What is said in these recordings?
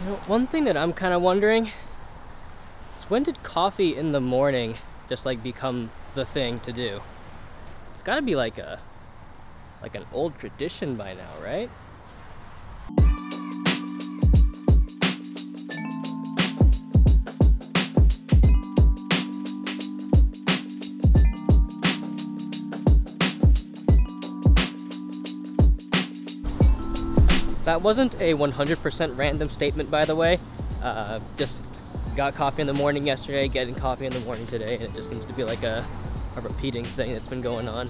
You know, one thing that I'm kind of wondering is, when did coffee in the morning just like become the thing to do? It's got to be like an old tradition by now, right? That wasn't a 100% random statement, by the way. Just got coffee in the morning yesterday, getting coffee in the morning today, and it just seems to be like a repeating thing that's been going on.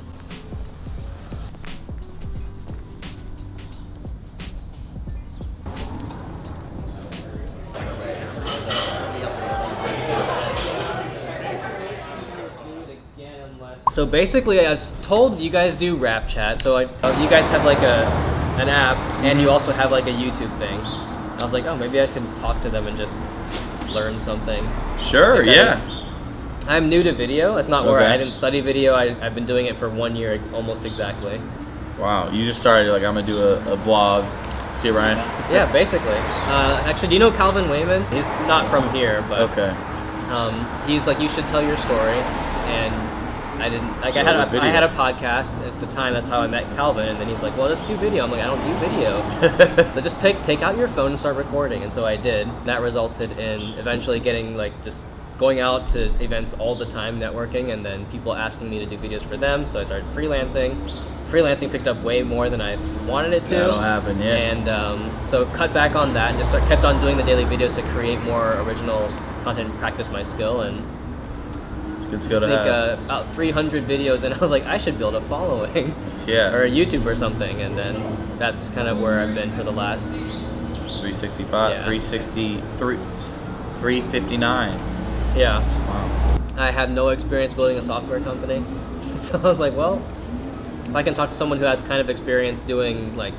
So basically, I was told you guys do RapChat, so you guys have like an app, and you also have like a YouTube thing. I was like, oh, maybe I can talk to them and just learn something. Sure, yeah. I'm new to video. It's not where I didn't study video. I've been doing it for 1 year almost exactly. Wow, you just started, like, I'm gonna do a vlog. See Ryan? Yeah, basically. Actually, do you know Calvin Wayman? He's not from here, but okay. He's like, you should tell your story, and I didn't, like, I had a podcast at the time. That's how I met Calvin, and then he's like, well, let's do video. I'm like, I don't do video. So just take out your phone and start recording, and so I did. That resulted in eventually getting, like, just going out to events all the time, networking, and then people asking me to do videos for them, so I started freelancing. Freelancing picked up way more than I wanted it to. That'll happen, yeah. And so cut back on that, and just kept on doing the daily videos to create more original content and practice my skill. And good skill to have. About 300 videos, and I was like, I should build a following. Yeah. Or a YouTube or something, and then that's kind of where I've been for the last 365, yeah. 363, 359. Yeah. Wow. I had no experience building a software company, so I was like, well, if I can talk to someone who has kind of experience doing like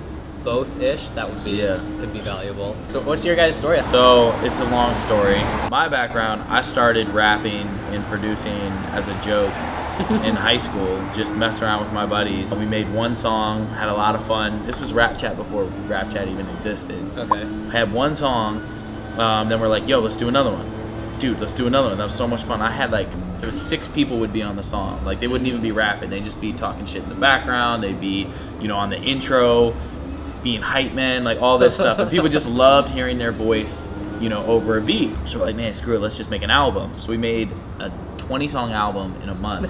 both-ish, that would be could be valuable. So what's your guys' story? So it's a long story. My background, I started rapping and producing as a joke in high school, just messing around with my buddies. We made one song, had a lot of fun. This was RapChat before RapChat even existed. Okay. I had one song, then we're like, yo, let's do another one. Dude, let's do another one. That was so much fun. I had like, there was 6 people would be on the song. Like, they wouldn't even be rapping. They'd just be talking shit in the background. They'd be, you know, on the intro, being hype men, like all this stuff. And people just loved hearing their voice, you know, over a beat. So we're like, man, screw it, let's just make an album. So we made a 20-song album in a month.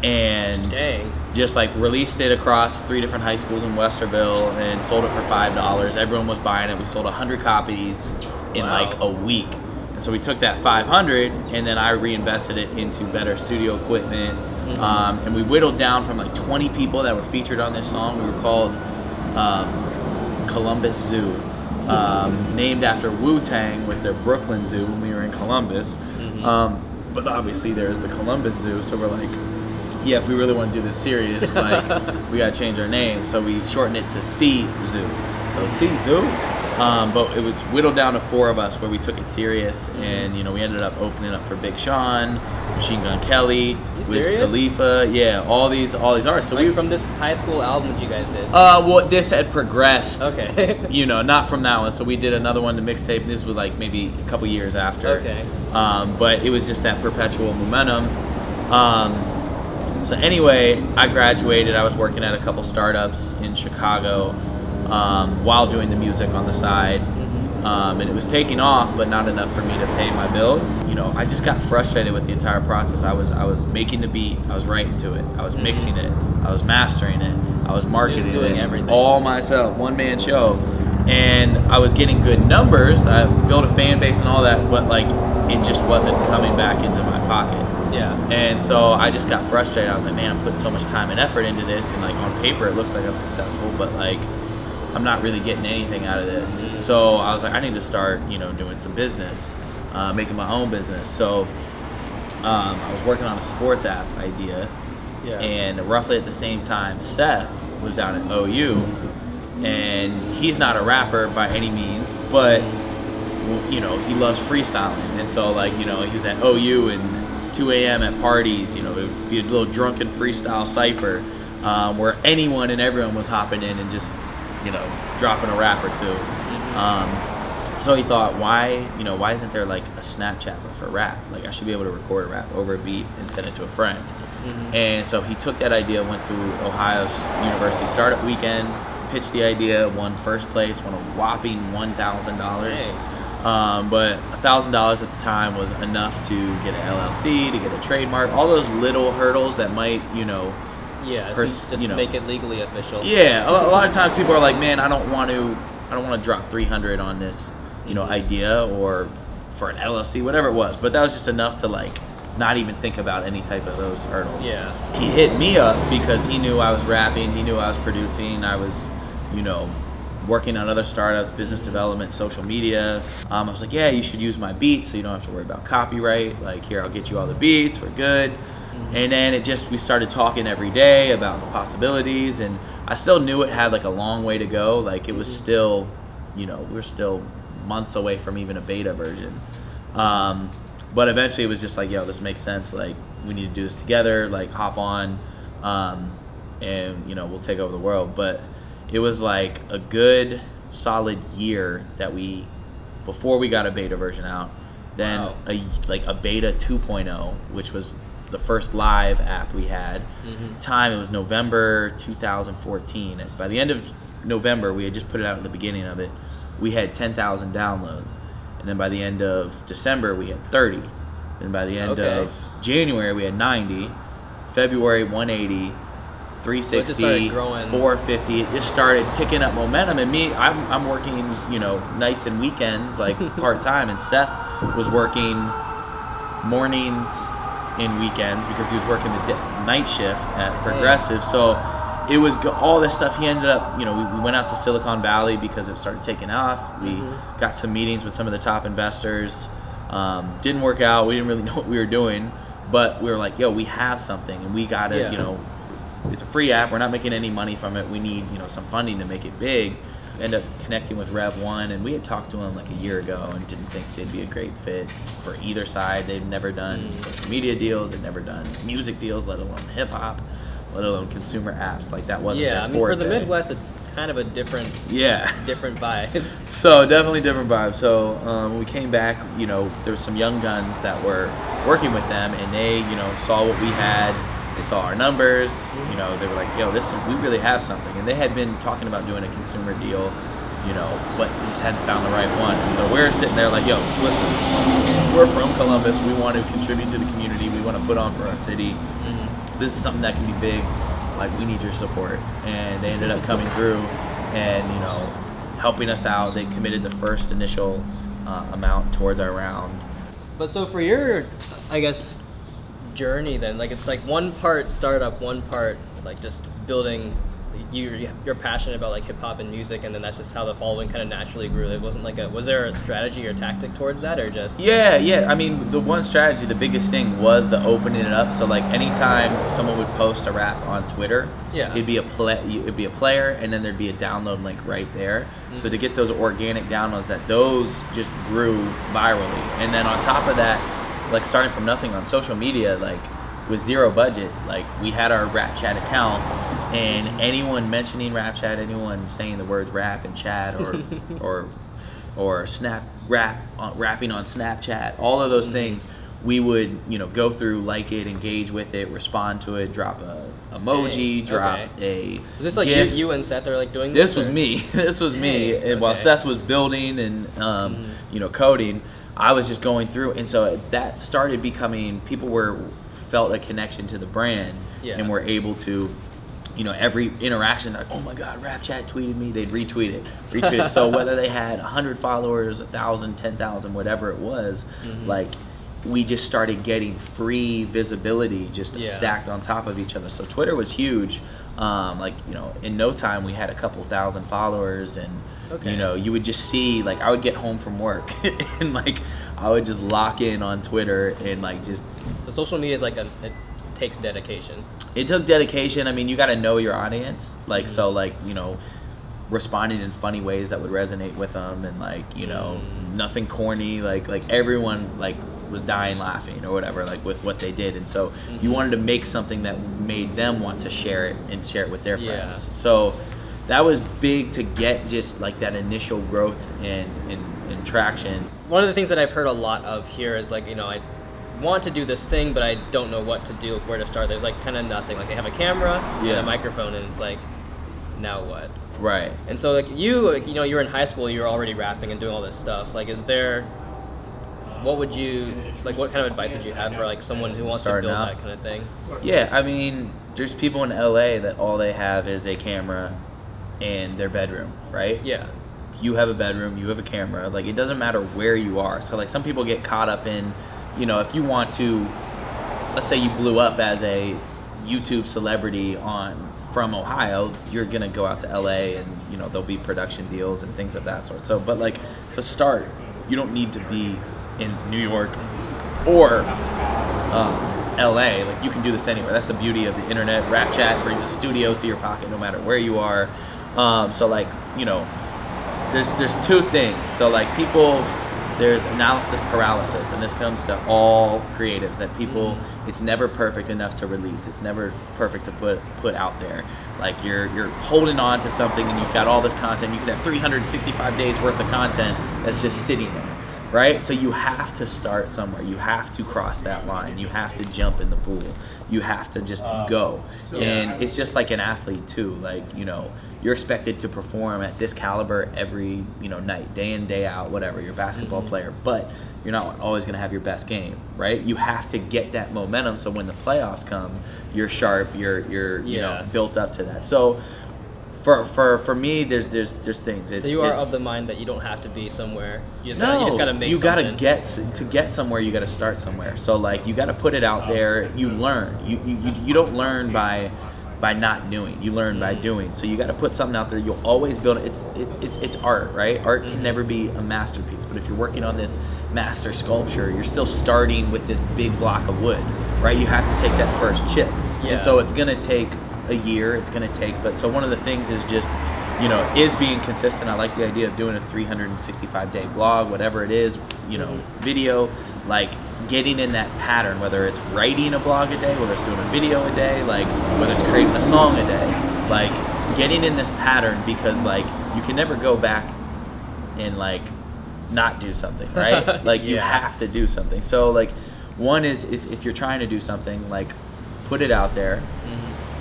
And just like released it across 3 different high schools in Westerville and sold it for $5. Everyone was buying it. We sold 100 copies in like a week. And so we took that 500 and then I reinvested it into better studio equipment. And we whittled down from like 20 people that were featured on this song. We were called Columbus Zoo, named after Wu-Tang with their Brooklyn Zoo when we were in Columbus. But obviously there's the Columbus Zoo, so we're like, yeah, if we really want to do this serious, like, we gotta change our name. So we shortened it to C Zoo. So C Zoo. But it was whittled down to 4 of us where we took it serious, and you know, we ended up opening up for Big Sean, Machine Gun Kelly, Wiz Khalifa, yeah, all these artists. So like from this high school album that you guys did? Well, this had progressed. Okay. You know, not from that one. So we did another one, the mixtape, and this was like maybe a couple years after. Okay. But it was just that perpetual momentum. So anyway, I graduated. I was working at a couple startups in Chicago while doing the music on the side. And it was taking off, but not enough for me to pay my bills. You know, I just got frustrated with the entire process. I was making the beat, I was writing to it, I was mixing it, I was mastering it, I was marketing doing it, everything all myself, one-man show. And I was getting good numbers, I built a fan base and all that, but like, it just wasn't coming back into my pocket. Yeah. And so I just got frustrated. I was like, man, I'm putting so much time and effort into this, and like on paper it looks like I'm successful, but like, I'm not really getting anything out of this. So I was like, I need to start, you know, doing some business, making my own business. So I was working on a sports app idea, and roughly at the same time, Seth was down at OU, and he's not a rapper by any means, but you know, he loves freestyling. And so like, you know, he was at OU and 2 a.m. at parties, you know, it would be a little drunken freestyle cypher where anyone and everyone was hopping in and just, you know, dropping a rap or two. So he thought, why isn't there like a Snapchat for rap? Like I should be able to record a rap over a beat and send it to a friend. And so he took that idea, went to Ohio's University Startup Weekend, pitched the idea, won first place, won a whopping $1,000. But $1,000 at the time was enough to get an LLC, to get a trademark, all those little hurdles that might, make it legally official. Yeah, a lot of times people are like, man, I don't want to drop 300 on this, idea, or for an LLC, whatever it was. But that was just enough to like not even think about any type of those hurdles. Yeah. He hit me up because he knew I was rapping, he knew I was producing, I was, working on other startups, business development, social media. I was like, yeah, you should use my beats so you don't have to worry about copyright. Like, here, I'll get you all the beats, we're good. And then we started talking every day about the possibilities, and I still knew it had like a long way to go. Like it was still, we're still months away from even a beta version. But eventually it was just like, yo, this makes sense. Like we need to do this together, like hop on, and we'll take over the world. But it was like a good solid year before we got a beta version out, then a beta 2.0, which was the first live app we had. At the time it was November 2014. By the end of November, we had just put it out at the beginning of it, we had 10,000 downloads. And then by the end of December, we had 30. And by the end of January, we had 90. February, 180. 360, 450. It just started picking up momentum. And I'm working, nights and weekends, like part-time. And Seth was working mornings and weekends because he was working the night shift at Progressive. So it was all this stuff. He ended up, we went out to Silicon Valley because it started taking off. We got some meetings with some of the top investors. Didn't work out. We didn't really know what we were doing, but we were like, yo, we have something and we got to, it's a free app. We're not making any money from it. We need, some funding to make it big. End up connecting with Rev 1, and we had talked to them like a year ago and didn't think they'd be a great fit for either side. They'd never done social media deals. They'd never done music deals, let alone hip hop, let alone consumer apps. Like that wasn't their forte. For the Midwest, it's kind of a different vibe. So definitely different vibe. So when we came back, there was some young guns that were working with them, and they, saw what we had. They saw our numbers, they were like, yo, we really have something. And they had been talking about doing a consumer deal, but just hadn't found the right one. And so we're sitting there like, yo, listen, we're from Columbus. We want to contribute to the community. We want to put on for our city. This is something that can be big. Like, we need your support. And they ended up coming through and, helping us out. They committed the first initial amount towards our round. But so for your, I guess, journey then, like it's like one part startup, one part like just building, you're passionate about like hip hop and music, and then that's just how the following kind of naturally grew. It wasn't like was there a strategy or tactic towards that, or just yeah I mean, the one strategy, the biggest thing was the opening it up. So like anytime someone would post a rap on Twitter, it'd be a player, and then there'd be a download link right there. So to get those organic downloads, those just grew virally. And then on top of that, like starting from nothing on social media, like with zero budget, like we had our RapChat account, and anyone mentioning RapChat, anyone saying the words rap and chat or rapping on Snapchat, all of those things, we would go through, like it, engage with it, respond to it, drop a emoji, drop a Is this like GIF. you and Seth are like doing this? Was me. This was me. And while Seth was building and coding, I was just going through, and so that started becoming, people felt a connection to the brand, and were able to, every interaction, like, oh my God, RapChat tweeted me, they'd retweet it. So whether they had 100 followers, 1,000, 10,000, whatever it was, like we just started getting free visibility just stacked on top of each other. So Twitter was huge. In no time we had a couple thousand followers, and you would just see, like, I would get home from work and like I would just lock in on Twitter and like just. So social media is like it takes dedication. It took dedication. I mean, you got to know your audience, like so like responding in funny ways that would resonate with them, and like nothing corny, like everyone like was dying laughing or whatever, like with what they did. And so you wanted to make something that made them want to share it and share it with their friends. So that was big to get just like that initial growth and and traction. One of the things that I've heard a lot of here is like, you know, I want to do this thing, but I don't know what to do, where to start. There's like kind of nothing. Like they have a camera and a microphone, and it's like, now what? Right. And so like you know, you're in high school, you're already rapping and doing all this stuff. Like, is there, what would you, like what kind of advice would you have for like someone who wants to build that kind of thing? Yeah, I mean, there's people in LA that all they have is a camera and their bedroom, right? Yeah. You have a bedroom, you have a camera. Like, it doesn't matter where you are. So like some people get caught up in, you know, if you want to, let's say you blew up as a YouTube celebrity from Ohio, you're gonna go out to LA and, you know, there'll be production deals and things of that sort. So, but like to start, you don't need to be in New York or LA. Like, you can do this anywhere. That's the beauty of the internet. RapChat brings a studio to your pocket no matter where you are. So like, you know, there's two things. So like there's analysis paralysis, and this comes to all creatives, that people, it's never perfect enough to release. It's never perfect to put out there. Like you're holding on to something and you've got all this content. You could have 365 days worth of content that's just sitting there, right? So you have to start somewhere. You have to cross that line. You have to jump in the pool. You have to just go. And it's just like an athlete too. Like, you know, you're expected to perform at this caliber every, you know, night, day in, day out, whatever. You're a basketball player, but you're not always going to have your best game, right? You have to get that momentum, so when the playoffs come, you're sharp, you're you know, built up to that. So for me, there's things. So you are of the mind that you don't have to be somewhere. You just got to make. You got to get somewhere. You got to start somewhere. So like, you got to put it out there. You learn. You don't learn by not doing. You learn by doing. So you got to put something out there. You'll always build it. It's art, right? Art can never be a masterpiece. But if you're working on this master sculpture, you're still starting with this big block of wood, right? You have to take that first chip, and so it's gonna take a year. It's gonna take. But so one of the things is just, you know, is being consistent. I like the idea of doing a 365-day blog, whatever it is, you know, video, like getting in that pattern, whether it's writing a blog a day, whether it's doing a video a day, like whether it's creating a song a day, like getting in this pattern, because like you can never go back and like not do something, right? Like you have to do something. So like, one is if you're trying to do something, like put it out there.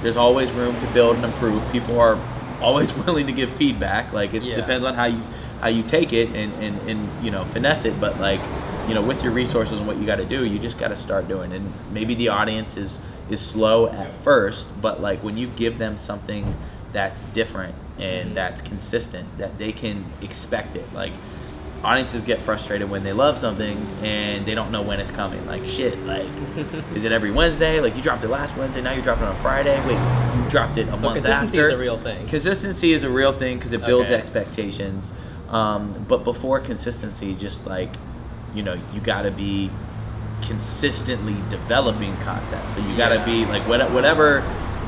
There's always room to build and improve. People are always willing to give feedback. Like it depends on how you take it and you know, finesse it. But like, you know, with your resources and what you got to do, you just got to start doing. And maybe the audience is slow at first, but like when you give them something that's different and that's consistent, that they can expect it. Like, audiences get frustrated when they love something and they don't know when it's coming. Like, shit, like, is it every Wednesday? Like, you dropped it last Wednesday, now you dropped it on Friday. Wait, you dropped it a month after. Consistency is a real thing. Consistency is a real thing because it builds expectations. But before consistency, just like, you know, you gotta be consistently developing content. So you gotta be like, whatever,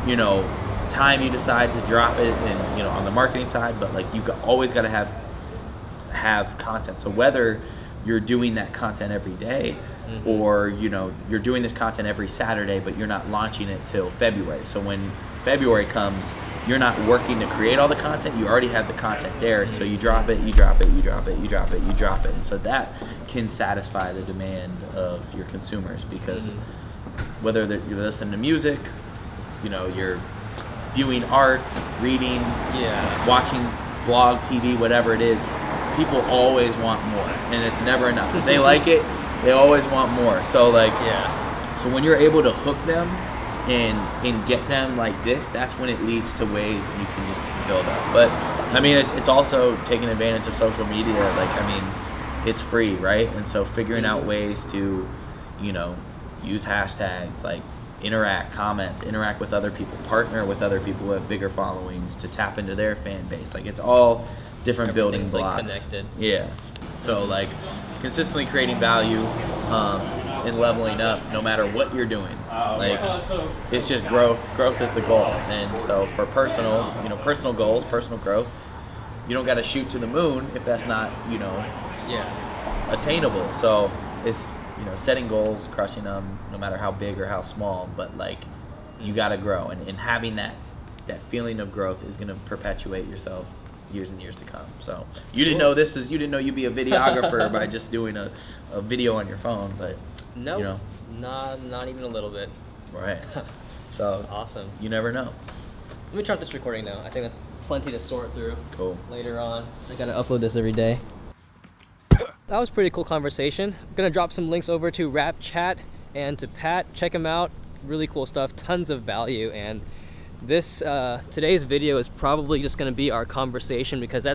you know, time you decide to drop it, and, you know, on the marketing side, but like, you always gotta have content. So whether you're doing that content every day, or, you know, you're doing this content every Saturday, but you're not launching it till February. So when February comes, you're not working to create all the content, you already have the content there. So you drop it, you drop it, you drop it, you drop it, you drop it. And so that can satisfy the demand of your consumers, because whether you're listening to music, you know, you're viewing art, reading, watching blog, TV, whatever it is, people always want more, and it's never enough. If they like it, they always want more. So like, so when you're able to hook them and get them like this, that's when it leads to ways that you can just build up. But I mean, it's also taking advantage of social media. Like, I mean, it's free, right? And so figuring out ways to, you know, use hashtags, like interact, comments, interact with other people, partner with other people who have bigger followings to tap into their fan base. Like, it's all different building blocks. Like connected. Yeah. So like, consistently creating value and leveling up no matter what you're doing. Like, it's just growth. Growth is the goal. And so for personal, you know, personal goals, personal growth, you don't got to shoot to the moon if that's not, you know, attainable. So it's, you know, setting goals, crushing them, no matter how big or how small, but like, you got to grow, and having that feeling of growth is going to perpetuate yourself years and years to come. So you didn't know you didn't know you'd be a videographer by just doing a video on your phone, but no, you know, not even a little bit. Right. So awesome. You never know. Let me start this recording now. I think that's plenty to sort through. Cool. Later on, I gotta upload this every day. That was a pretty cool conversation. I'm gonna drop some links over to RapChat and to Pat. Check them out. Really cool stuff. Tons of value. And this today's video is probably just gonna be our conversation, because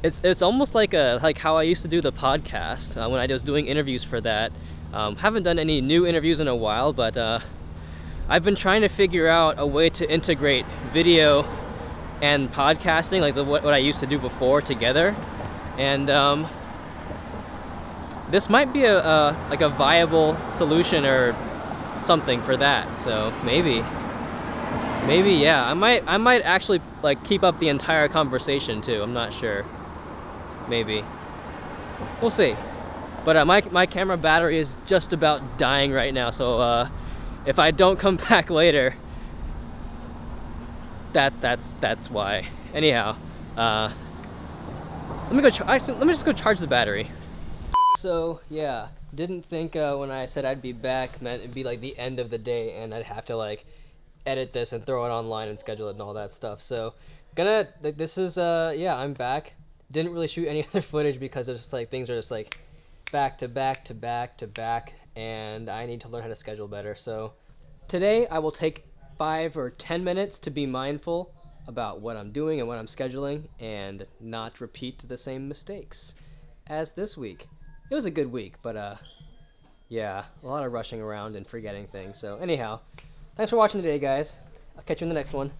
it's almost like how I used to do the podcast when I was doing interviews for that. Haven't done any new interviews in a while, but I've been trying to figure out a way to integrate video and podcasting, like what I used to do before, together. And this might be like a viable solution or something for that. So maybe yeah, I might actually like keep up the entire conversation too. I'm not sure. Maybe. We'll see. But my camera battery is just about dying right now, so if I don't come back later, that's why. Anyhow, let me just go charge the battery. So yeah, didn't think when I said I'd be back meant it'd be like the end of the day and I'd have to like edit this and throw it online and schedule it and all that stuff. So this is yeah, I'm back. Didn't really shoot any other footage because it's just like things are just like back to back to back to back, and I need to learn how to schedule better. So today I will take 5 or 10 minutes to be mindful about what I'm doing and what I'm scheduling and not repeat the same mistakes as this week. It was a good week, but yeah, a lot of rushing around and forgetting things. So anyhow, thanks for watching today, guys. I'll catch you in the next one.